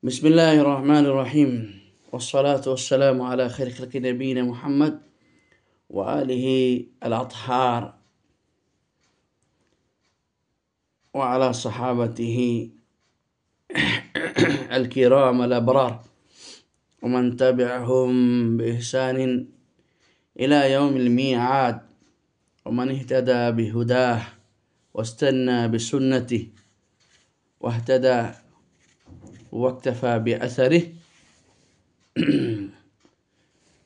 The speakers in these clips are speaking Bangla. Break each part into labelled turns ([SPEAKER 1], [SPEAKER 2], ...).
[SPEAKER 1] بسم الله الرحمن الرحيم والصلاة والسلام على خير خلق نبينا محمد وآله الأطهار وعلى صحابته الكرام الأبرار ومن تبعهم بإحسان إلى يوم الميعاد ومن اهتدى بهداه واستنى بسنته واهتدى واكتفى بأثره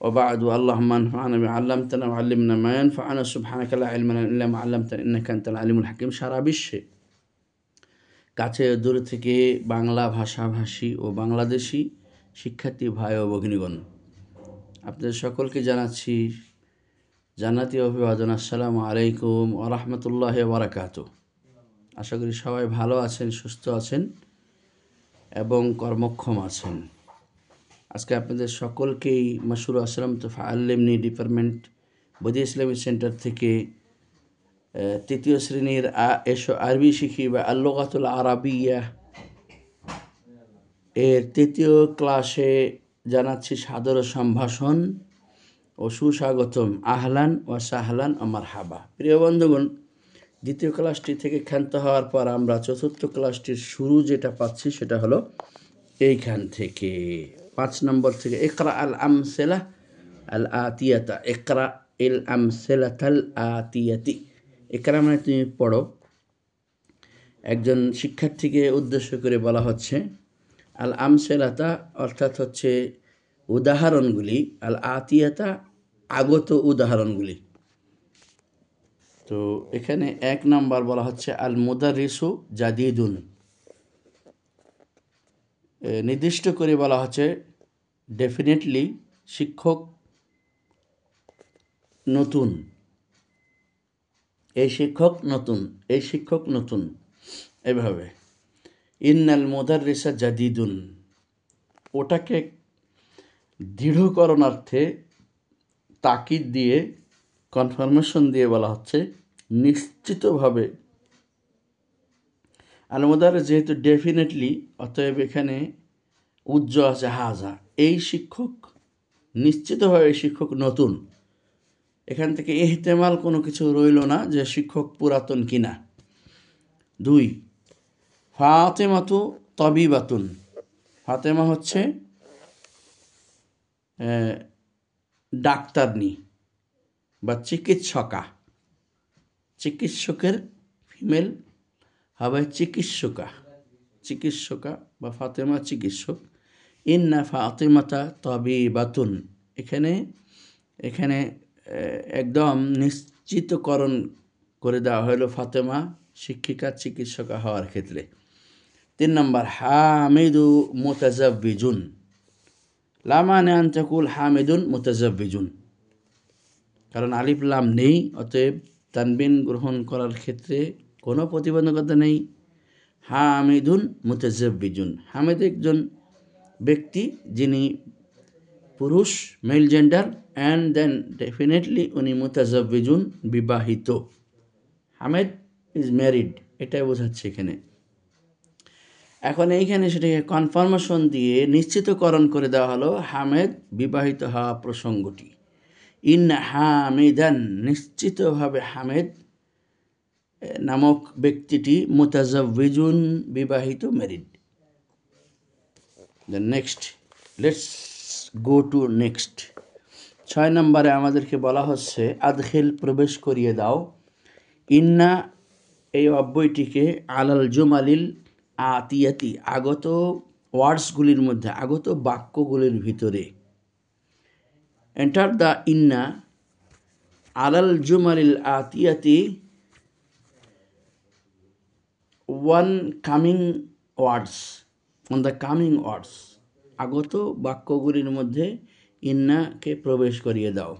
[SPEAKER 1] وبعد اللهم انفعنا بما علمتنا وعلمنا ما ينفعنا سبحانك لا علم لنا إلا ما علمتنا إنك أنت العليم الحكيم। সারা বিশ্বে কাছে দূর থেকে বাংলা ভাষাভাষী ও বাংলাদেশি শিক্ষার্থী ভাই ও ভগিনীগণ, আপনাদের সকলকে জানাচ্ছি জান্নাতি অভিবাদন। আসসালামু আলাইকুম ওয়া রাহমাতুল্লাহি ওয়া বারাকাতুহু। আশা করি সবাই ভালো আছেন, সুস্থ আছেন এবং কর্মক্ষম আছেন। আজকে আপনাদের সকলকেই মাশরুর আসলাম তোফা আল্লিমনি ডিপার্টমেন্ট বদি ইসলামী সেন্টার থেকে তৃতীয় শ্রেণীর এসো আরবি শিখি বা আল-লুগাতুল আরাবিয়া এর তৃতীয় ক্লাসে জানাচ্ছি সাদর সম্ভাষণ ও সুস্বাগতম। আহলান ওয়া সাহলান ও মারহাবা। প্রিয় বন্ধুগণ, দ্বিতীয় ক্লাসটি থেকে ক্ষান্ত হওয়ার পর আমরা চতুর্থ ক্লাসটির শুরু যেটা পাচ্ছি সেটা হলো এইখান থেকে 5 নম্বর থেকে ইকরা আল আমসিলা আল আতিয়াতা। ইকরা ইল আমসিলাতাল আতিয়াতি। ইকরা মানে তুমি পড়ো। একজন শিক্ষার্থীকে উদ্দেশ্য করে বলা হচ্ছে। আল আমসিলাতা অর্থাৎ হচ্ছে উদাহরণগুলি, আল আতিয়াতা আগত উদাহরণগুলি। তো এখানে 1 নম্বর বলা হচ্ছে আল মুদাররিসু জাদিদুন। নির্দিষ্ট করে বলা হচ্ছে ডেফিনেটলি শিক্ষক নতুন, এই শিক্ষক নতুন, এই শিক্ষক নতুন, এভাবে। ইন্নাল মুদাররিসা জাদিদুন, ওটাকে দৃঢ়করণার্থে তাকিদ দিয়ে কনফার্মেশন দিয়ে বলা হচ্ছে নিশ্চিতভাবে। আল মুদাররিস যেহেতু ডেফিনেটলি, অতএব এখানে উজ্জ আছে হাজা, এই শিক্ষক নিশ্চিতভাবে এই শিক্ষক নতুন। এখান থেকে ইহতেমাল কোনো কিছু রইল না যে শিক্ষক পুরাতন কিনা। 2 ফাতেমাতু তবিবাতুন। ফাতেমা হচ্ছে ডাক্তারনি বা চিকিৎসকা। চিকিৎসকের ফিমেল হবে চিকিৎসকা, চিকিৎসকা বা ফাতেমা চিকিৎসক। ইন্না ফাতেমাতা তবিবাতুন, এখানে এখানে একদম নিশ্চিতকরণ করে দেওয়া হলো ফাতেমা শিক্ষিকা চিকিৎসকা হওয়ার ক্ষেত্রে। 3 নম্বর হামিদু মুতাজাব্বিজুন। লা মানে আন তাকুল হামিদুন মুতাজাব্বিজুন, কারণ আলিফ লাম নেই, অতএব তানবিন গ্রহণ করার ক্ষেত্রে কোনো প্রতিবন্ধকতা নেই। হামিদুন মুতাজাব্বিজুন, হামিদ একজন ব্যক্তি যিনি পুরুষ, male gender, and then definitely উনি মুতাজাব্বিজুন বিবাহিত। হামিদ ইজ ম্যারিড, এটাই বোঝাচ্ছে এখানে। এখন এইখানে সেটাকে কনফার্মেশন দিয়ে নিশ্চিতকরণ করে দেওয়া হলো হামিদ বিবাহিত হওয়া প্রসঙ্গটি। ইন্না হামিদান, নিশ্চিতভাবে হামিদ নামক ব্যক্তিটি মুতাজাব্বিজুন বিবাহিত, married. Then next, let's go to next. 6 নম্বরে আমাদেরকে বলা হচ্ছে আদখিল, প্রবেশ করিয়ে দাও। ইন্না এই অব্যয়টিকে আলাল জুমালিল আতিয়াতি, আগত ওয়ার্ডসগুলির মধ্যে, আগত বাক্যগুলির ভিতরে। এন্টার দ্য ইন্না আলাল জুমালিল আতিয়াতি on coming words, on the coming words, আগত বাক্যগুলির মধ্যে ইন্নাকে প্রবেশ করিয়ে দাও।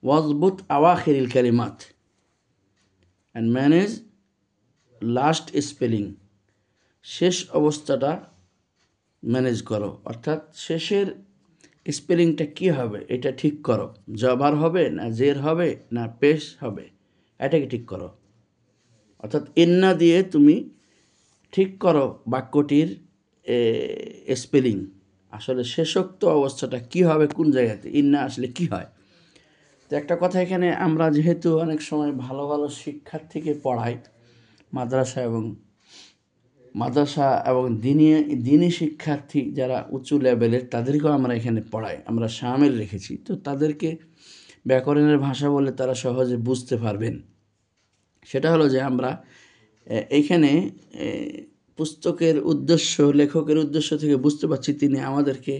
[SPEAKER 1] ওয়াজবুত আওয়াখিরিল কালিমাত অ্যান্ড ম্যানেজ লাস্ট স্পেলিং, শেষ অবস্থাটা ম্যানেজ করো, অর্থাৎ শেষের স্পেলিংটা কি হবে এটা ঠিক করো। জবার হবে না জের হবে না পেশ হবে, এটাকে ঠিক করো। অর্থাৎ ইন্না দিয়ে তুমি ঠিক করো বাক্যটির স্পেলিং, আসলে শেষোক্ত অবস্থাটা কী হবে, কোন জায়গাতে ইন্না আসলে কি হয়। তো একটা কথা, এখানে আমরা যেহেতু অনেক সময় ভালো ভালো শিক্ষার্থীকে পড়াই, মাদ্রাসা এবং দিনী শিক্ষার্থী যারা উঁচু লেভেলের, তাদেরকেও আমরা এখানে পড়াই, আমরা শামিল রেখেছি। তো তাদেরকে ব্যাকরণের ভাষা বলে তারা সহজে বুঝতে পারবেন। সেটা হলো যে আমরা এইখানে পুস্তকের উদ্দেশ্য, লেখকের উদ্দেশ্য থেকে বুঝতে পারছি তিনি আমাদেরকে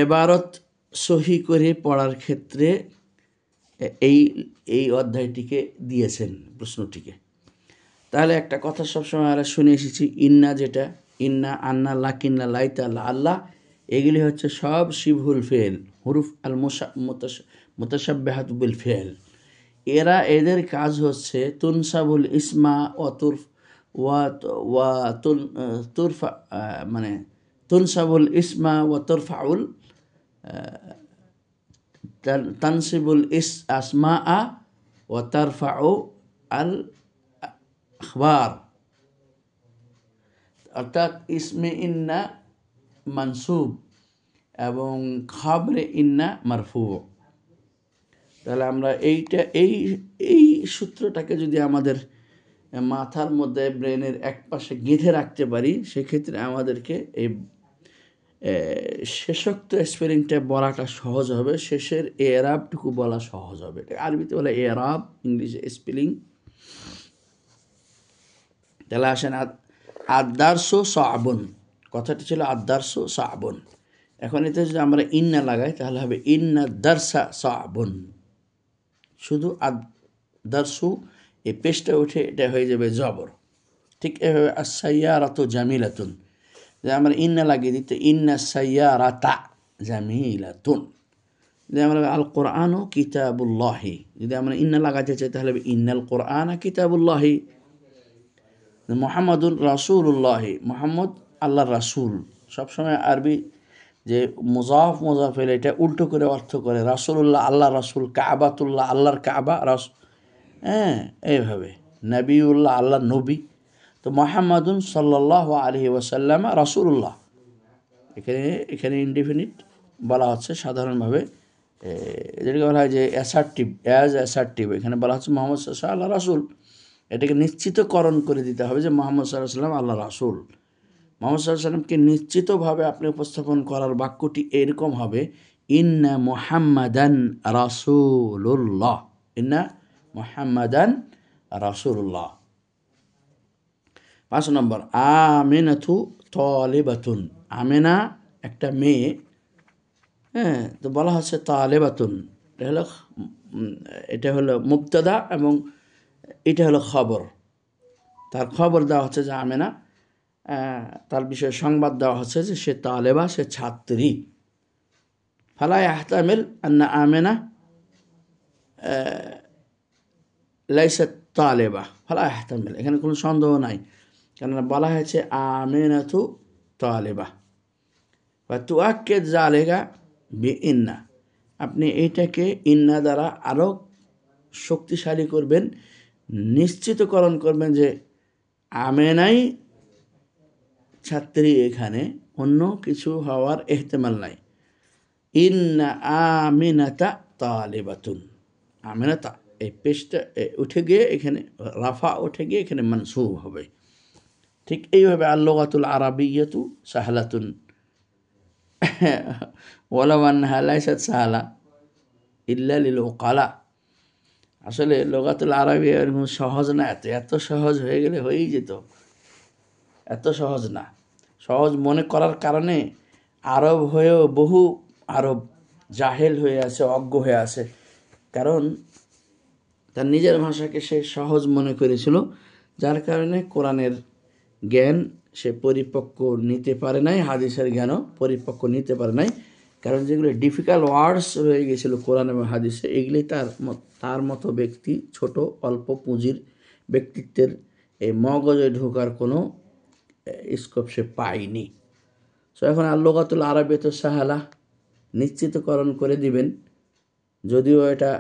[SPEAKER 1] এবারত সহি করে পড়ার ক্ষেত্রে এই অধ্যায়টিকে দিয়েছেন, প্রশ্নটিকে। তাহলে একটা কথা সবসময় আমরা শুনে এসেছি, ইন্না, যেটা ইন্না, আন্না, লাকিন্না, লাইতা, আল্লাহ, এগুলি হচ্ছে সব শিবহুল ফেল, হুরুফ আল মুতাশাব্বিহাতু বিল ফেল। এদের কাজ হচ্ছে তুনসাবুল ইসমা ওয়া তুরফা, মানে তুনসাবুল ইসমা ওয়া তুরফাউল, তানসিবুল আসমা ওয়া তারফাউ আল আখবার, অর্থাৎ ইসমে ইন্না মানসুব এবং খবরে ইন্না মারফু। তাহলে আমরা এই সূত্রটাকে যদি আমাদের মাথার মধ্যে, ব্রেনের এক পাশে গেঁথে রাখতে পারি, সেক্ষেত্রে আমাদেরকে এই শেষোক্ত স্পেলিংটা বলাটা সহজ হবে, শেষের এরাবটুকু বলা সহজ হবে। আরবিতে বলে এরাব, ইংলিশে স্পেলিং। তাহলে আসেন, আদারসু সাবুন, কথাটি ছিল আদারসু সাবুন। এখন এতে যদি আমরা ইন্না লাগাই তাহলে হবে ইন্না দারসা সাবুন। শুধু আদারসু, এই পেশটা উঠে এটা হয়ে যাবে জবর। ঠিক এভাবে আস-সাইয়ারাতু জামিলাতুন, যে আমরা ইন্না লাগিয়ে দিই তো ইন্না সাইয়ারাতা জামিলাতুন। যদি আমরা আল কোরআনও কিতাবুল্লাহি, যদি আমরা ইন্না লাগাতে চাই তাহলে ইন্নাল কোরআন কিতাবুল্লাহি। মোহাম্মদুর রাসূলুল্লাহি, মোহাম্মদ আল্লাহর রাসূল। সবসময় আরবি যে মুজাফ এলে এটা উল্টো করে অর্থ করে, রাসূলুল্লাহ আল্লাহ রাসূল, কাবাতুল্লাহ আল্লাহর কাবা, এইভাবে নবিউল্লাহ আল্লাহ নবী। তো মোহাম্মদুন সাল্লাল্লাহু আলাইহি ওয়াসাল্লাম রাসূলুল্লাহ, এখানে ইনডিফিনিট বলা হচ্ছে সাধারণভাবে, যেটাকে বলা হয় যে অ্যাসার্টিভ, এখানে বলা হচ্ছে মোহাম্মদ সাল্লাল্লাহু আলাইহি আল্লাহ রাসূল। এটাকে নিশ্চিতকরণ করে দিতে হবে যে মোহাম্মদ সাল্লাল্লাহু আলাইহি ওয়াসাল্লাম আল্লাহ রাসূল। মোহাম্মদ সাল্লাল্লাহু আলাইহি ওয়াসাল্লামকে নিশ্চিতভাবে আপনি উপস্থাপন করার বাক্যটি এরকম হবে, ইন্না মুহাম্মাদান রাসূলুল্লাহ, ইন্না মুহাম্মাদান রাসূলুল্লাহ। 5 নম্বর, আমিনাতু তালিবাতুন, আমেনা একটা মেয়ে, তো বলা হচ্ছে তালিবাতুন, এটা হলো মুবতাদা এবং এটা হলো খবর। তার খবর দেওয়া হচ্ছে যে আমেনা, তার বিষয়ে সংবাদ দেওয়া হচ্ছে যে সে তালেবা, সে ছাত্রী। ফালা ইয়াহতামিল আন্না আমেনা লাইসাত তালেবা, ফালা ইয়াহতামিল, এখানে কোনো সন্দেহ নাই, কেননা বলা হয়েছে আমেনাতু তালেবা। বা তুআক্কিদ যালিকা বিইন্না, আপনি এইটাকে ইন্না দ্বারা আরও শক্তিশালী করবেন, নিশ্চিতকরণ করবেন যে আমেনাই ছাত্রী, এখানে অন্য কিছু হওয়ার এহতেমাল নাই। ইন্না আমিনাতা তালিবাতুন, আমিনাতা, এই পেশটা উঠে গিয়ে এখানে রাফা উঠে গিয়ে এখানে মানসুব হবে। ঠিক এইভাবে আল-লুগাতুল আরাবিয়্যাতু সাহলাতুন ওয়ালাউ আন্নাহা লাইসাত সাহলা ইল্লা লিল উকালা। আসলে লুগাতুল আরাবিয়া এরকম সহজ না, এত সহজ হয়ে গেলে হয়েই যেত, এত সহজ না। সহজ মনে করার কারণে আরব হয়েও বহু আরব জাহেল হয়ে আছে, অজ্ঞ হয়ে আছে, কারণ তার নিজের ভাষাকে সে সহজ মনে করেছিল, যার কারণে কোরআনের জ্ঞান সে পরিপক্ক নিতে পারে নাই, হাদিসের জ্ঞানও পরিপক্ক নিতে পারে নাই, কারণ যেগুলো ডিফিকাল্ট ওয়ার্ডস রয়ে গেছিলো কোরআন এবং হাদিসে, এগুলি তার মতো ব্যক্তি, ছোট অল্প পুঁজির ব্যক্তিত্বের এই মগজে ঢোকার কোনো স্কোপ সে পায়নি। সো এখন আল-লুগাতুল আরাবিয়াতু সাহলা নিশ্চিতকরণ করে দিবেন, যদিও এটা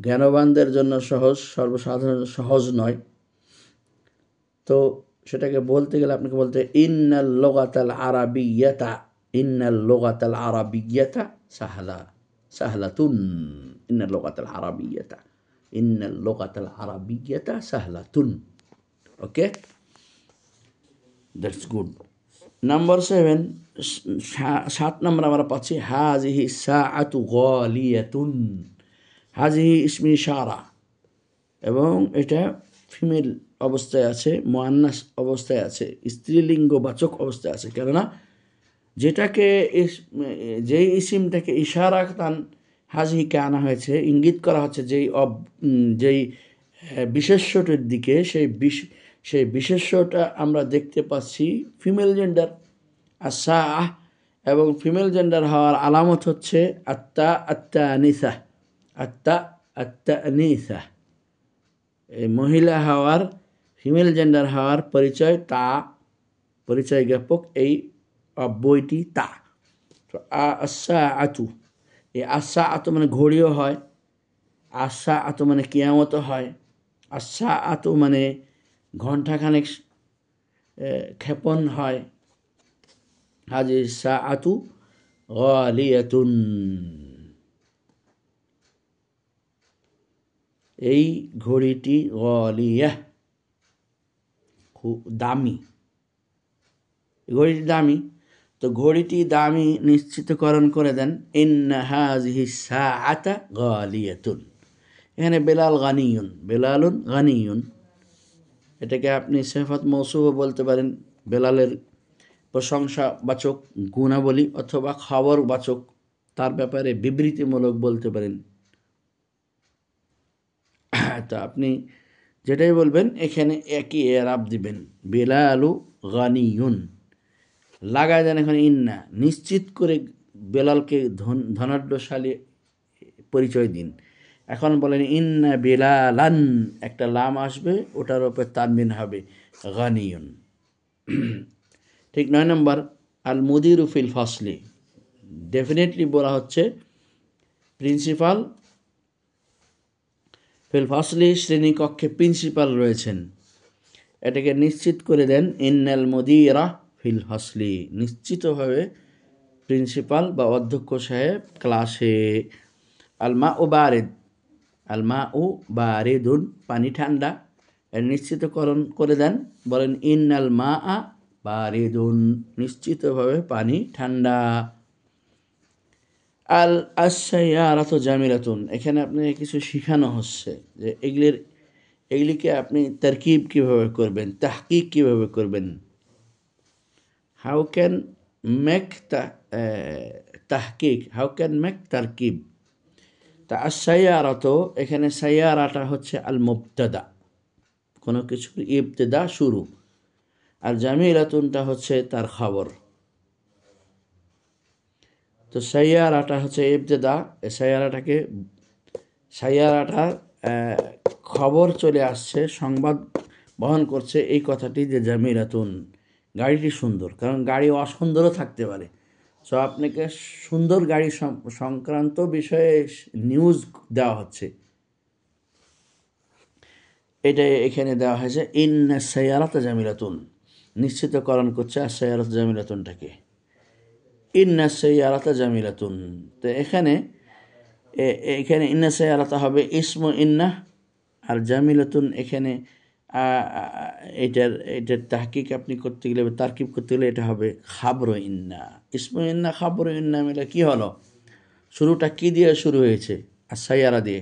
[SPEAKER 1] জ্ঞানবানদের জন্য সহজ, সর্বসাধারণ সহজ নয়। তো সেটাকে বলতে গেলে আপনাকে বলতে ইন্নাল লুগাতাল আরাবিয়্যাতা, ইন্নাল লুগাতাল আরাবিয়্যাতা সাহলা, সাহলাতুন, ইন্নাল লুগাতাল আরাবিয়্যাতা, ইন্নাল লুগাতাল আরাবিয়্যাতা সাহলাতুন। ওকে, দ্যাটস গুড। নাম্বার 7, 7 নম্বর আমরা পাচ্ছি হাযিহি সাআতু গালিয়াতুন। হাযিহি ইসমে ইশারা, এবং এটা ফিমেল অবস্থায় আছে, মুআন্নাস অবস্থায় আছে, স্ত্রীলিঙ্গবাচক অবস্থায় আছে। কেননা যেটাকে যেই ইসিমটাকে ইশারাতান হাযিহিকে আনা হয়েছে, ইঙ্গিত করা হচ্ছে যেই বিশেষ্যটির দিকে, সেই বিশেষ্যটা আমরা দেখতে পাচ্ছি ফিমেল জেন্ডার আস-সাআহ, এবং ফিমেল জেন্ডার হওয়ার আলামত হচ্ছে আত্তানিসা, আত্তানিসা, এই মহিলা হওয়ার, ফিমেল জেন্ডার হওয়ার পরিচয় তা, পরিচয় জ্ঞাপক এই অব্যয়টি তা। তো আস-সাআতু, এই আস-সাআতু মানে ঘড়িও হয়, আস-সাআতু মানে কিয়ামত হয়, আস-সাআতু মানে ঘণ্টাখানেক ক্ষেপণ হয়। হাযিহি সাআতু গালিয়াতুন, এই ঘড়িটি গালিয়াহ, দামি, ঘড়িটি দামি। তো ঘড়িটি দামি নিশ্চিতকরণ করে দেন ইন্না হাযিহি সাআতা গালিয়াতুন। এখানে বেলাল গানিয়ুন, বেলালুন গানিয়ুন, এটাকে আপনি সিফাত মৌসুফও বলতে পারেন, বেলালের প্রশংসাবাচক গুণাবলী, অথবা খবরবাচক, তার ব্যাপারে বিবৃতিমূলক বলতে পারেন। তা আপনি যেটাই বলবেন এখানে একই এরাব দিবেন, বেলালু গানিয়ুন, লাগায় দেন এখন ইন্না, নিশ্চিত করে বেলালকে ধনাঢ্যশালী পরিচয় দিন। এখন বলেন ইন্না বেলালান, একটা লাম আসবে, ওটার উপর তানবিন হবে গানিয়ুন। ঠিক 9 নম্বর আল মুদিরু ফিল ফাসলি, ডেফিনেটলি বলা হচ্ছে প্রিন্সিপাল ফিল ফাসলি, শ্রেণীকক্ষে প্রিন্সিপাল রয়েছেন। এটাকে নিশ্চিত করে দেন ইন্নাল মুদিরা ফিল ফাসলি, নিশ্চিতভাবে প্রিন্সিপাল বা অধ্যক্ষ সাহেব ক্লাসে। আল মাউ বারিদ, আল মাউ বারিদুন, পানি ঠান্ডা, এর নিশ্চিতকরণ করে দেন, বলেন ইন্নাল মাআ বারিদুন, নিশ্চিতভাবে পানি ঠান্ডা। আল আস-সাইয়ারাতু জামিলাতুন, এখানে আপনি কিছু শিখানো হচ্ছে যে এগুলিকে আপনি তারকিব কীভাবে করবেন, তাহকিক কীভাবে করবেন। হাউ ক্যান মেক তাহকিক, হাউ ক্যান মেক তারকিব। তা আস-সাইয়ারাতু, এখানে সাইয়ারাটা হচ্ছে আল মুবতাদা, কোনো কিছুর ইবতেদা, শুরু, আর জামিলাতুনটা হচ্ছে তার খবর। তো সাইয়ারাটা হচ্ছে ইবতেদা, সাইয়ারাটার খবর চলে আসছে, সংবাদ বহন করছে এই কথাটি যে জামিলাতুন, গাড়িটি সুন্দর, কারণ গাড়ি অসুন্দরও থাকতে পারে। সো আপনাকে সুন্দর গাড়ি সংক্রান্ত বিষয়ে নিউজ দেওয়া হচ্ছে, এটা এখানে দেওয়া হয়েছে ইন্না সাইয়ারাতা জামিলাতুন, নিশ্চিতকরণ করছে আর সাইয়ারাত জামিলাতুনটাকে, ইন্না সাইয়ারাতা জামিলাতুন। তো এখানে ইন্না সাইয়ারাতা হবে ইসমু ইন্না, আর জামিলাতুন এখানে এটার তাহকিক আপনি করতে গেলে, তারকিব করতে গেলে এটা হবে খাবর ইন্না। ইসমু ইন্না খাবর ইন্না মিলে কি হলো, শুরুটা কি দিয়ে শুরু হয়েছে, আর সাইয়ারা দিয়ে,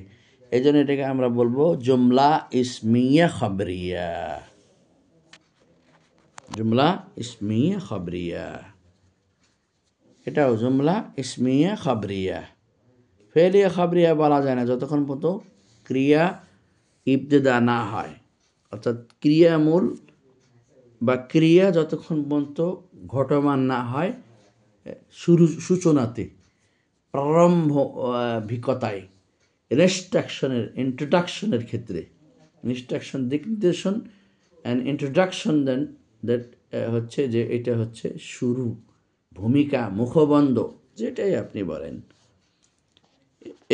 [SPEAKER 1] এই জন্য এটাকে আমরা বলবো জুমলা ইসমিয়া খবরিয়া, জুমলা ইসমিয়া খবরিয়া, এটাও জুমলা ইসমিয়া খবরিয়া। ফেলিয়া খবরিয়া বলা যায় না যতক্ষণ পর্যন্ত ক্রিয়া ইবতেদা না হয়, অর্থাৎ ক্রিয়ামূল বা ক্রিয়া যতক্ষণ পর্যন্ত ঘটমান না হয় সূচনাতে, প্রারম্ভিকতায়, ইন্ট্রোডাকশনের ক্ষেত্রে, ইনস্ট্রাকশন দিক নির্দেশন অ্যান্ড ইন্ট্রোডাকশন, দেন দ্যাট হচ্ছে যে এটা হচ্ছে শুরু, ভূমিকা, মুখবন্ধ, যেটাই আপনি বলেন।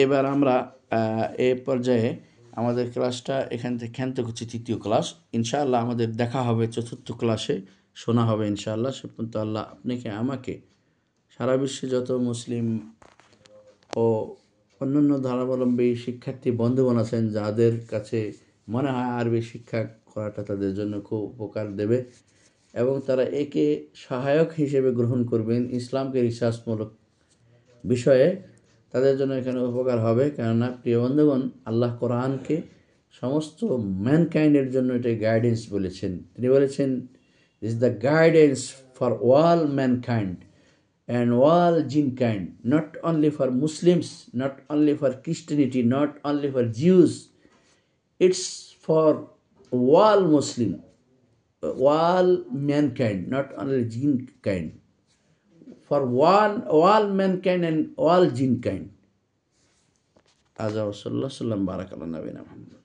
[SPEAKER 1] এবার আমরা এ পর্যায়ে আমাদের ক্লাসটা এখান থেকে হচ্ছে 3য় ক্লাস। ইনশাআল্লাহ আমাদের দেখা হবে 4র্থ ক্লাসে, শোনা হবে ইনশাআল্লাহ। সে পর্যন্ত আল্লাহ আপনাকে আমাকে সারা বিশ্বে যত মুসলিম ও অন্যান্য ধর্মাবলম্বী শিক্ষার্থী বন্ধুগণ আছেন, যাদের কাছে মনে হয় আরবি শিক্ষা করাটা তাদের জন্য খুব উপকার দেবে এবং তারা একে সহায়ক হিসেবে গ্রহণ করবেন ইসলামকে রিসার্চমূলক বিষয়ে, তাদের জন্য এখানে উপকার হবে। কেননা প্রিয় বন্ধুগণ, আল্লাহ কোরআনকে সমস্ত ম্যানকাইন্ডের জন্য এটা গাইডেন্স বলেছেন। তিনি বলেছেন, this the guidance for all mankind and all jinkind, not only for Muslims, not only for Christianity, not only for Jews, it's for all Muslim, all mankind, not only jinkind, for all mankind and all jinkind. Azza wa sallallahu barakallahu nabina Muhammad.